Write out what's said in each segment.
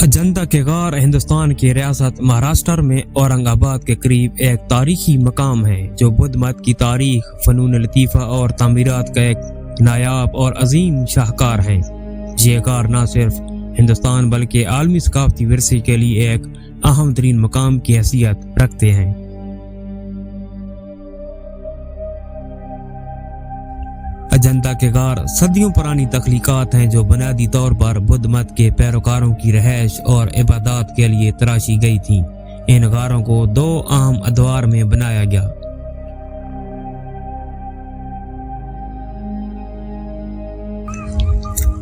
अजंता के गार हिंदुस्तान की रियासत महाराष्ट्र में औरंगाबाद के करीब एक तारीखी मकाम है जो बुद्ध मत की तारीख, फनून लतीफ़ा और तामीरात का एक नायाब और अजीम शाहकार है। ये गार न सिर्फ हिंदुस्तान बल्कि आलमी सकाफती विरसे के लिए एक अहम तरीन मकाम की हैसियत रखते हैं। अजंता के गार सदियों पुरानी तख्लीकात हैं जो बुनियादी तौर पर बुद्ध मत के पैरोकारों की रहायश और इबादत के लिए तराशी गई थीं। इन गारों को दो अहम अदवार में बनाया गया।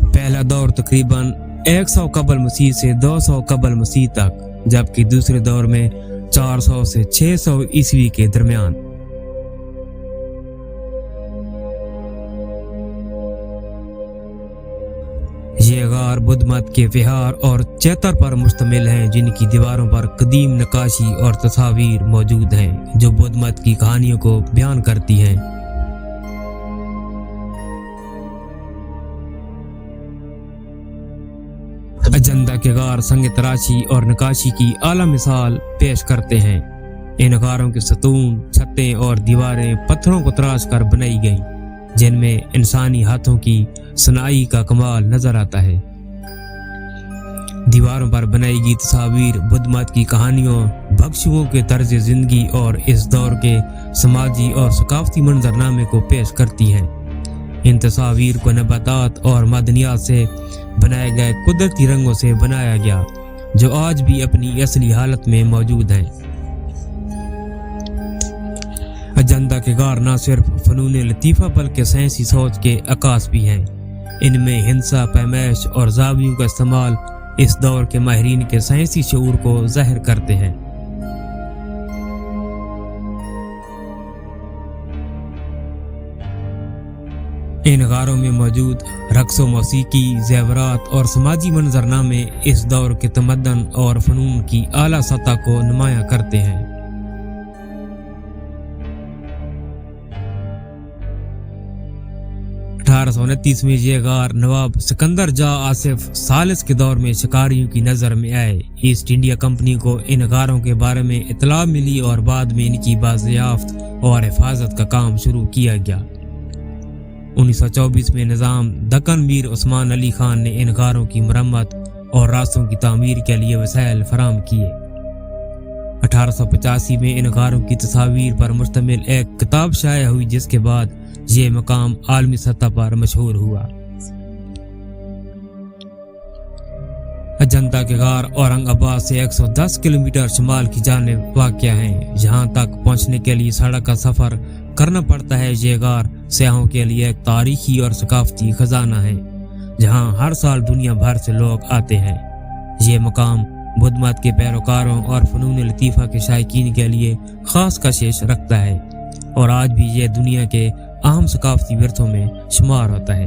पहला दौर तकरीबन 100 कबल मसीह से 200 कबल मसीह तक, जबकि दूसरे दौर में 400 से 600 ईस्वी के दरमियान। ये गार बुद्ध मत के विहार और चैतर पर मुश्तमिल हैं, जिनकी दीवारों पर कदीम नक्काशी और तस्वीर मौजूद हैं जो बुद्ध मत की कहानियों को बयान करती हैं। अजंता के गार संग तराशी और नक्काशी की आला मिसाल पेश करते हैं। इन गारों के सतून, छतें और दीवारें पत्थरों को तराश कर बनाई गईं, जिनमें इंसानी हाथों की सनाई का कमाल नजर आता है। दीवारों पर बनाई गई तस्वीर बुद्ध मत की कहानियों, भक्षुओं के तर्ज जिंदगी और इस दौर के समाजी और सकाफती मंजरनामे को पेश करती हैं। इन तस्वीर को नबातात और मदनियात से बनाए गए कुदरती रंगों से बनाया गया, जो आज भी अपनी असली हालत में मौजूद हैं। अजंता के गार न सिर्फ फनून लतीफ़ा बल्कि साइंसी सोच के अक्कास भी हैं। इनमें हिंसा, पैमाइश और जावियों का इस्तेमाल इस दौर के माहिरीन के साइंसी शऊर को ज़ाहिर करते हैं। इन गारों में मौजूद रक्स व मौसीकी, ज़ेवरात और समाजी मंजरनामे इस दौर के तमद्दन और फनून की आला सतह को नुमायां करते हैं। 1829 में ये गार नवाब सिकंदर जा आसिफ सालिस के दौर में शिकारियों की नज़र में आए। ईस्ट इंडिया कंपनी को इन गारों के बारे में इतला मिली और बाद में इनकी बाज़याफ्त और हिफाजत का काम शुरू किया गया। 1924 में निज़ाम दक्कन मीर उस्मान अली खान ने इन गारों की मरम्मत और रास्तों की तामीर के लिए वसाइल फराहम किए। 1885 में इन गारों की तस्वीर पर मुश्तमिल एक किताब शाया हुई, जिसके बाद ये मकाम आलमी सतह पर मशहूर हुआ। अजंता के गार औरंगाबाद से 110 किलोमीटर शुमाल की जानिब वाक़या हैं। यहाँ तक पहुँचने के लिए सड़क का सफ़र करना पड़ता है। ये गार सयाहों के लिए एक तारीखी और सकाफती खजाना है, जहाँ हर साल दुनिया भर से लोग आते हैं। ये मकाम बुद्ध मत के पैरोकारों और फनून लतीफ़ा के शायकीन के लिए ख़ास कशिश रखता है और आज भी ये दुनिया के अहम सकाफती विरसों में शुमार होता है।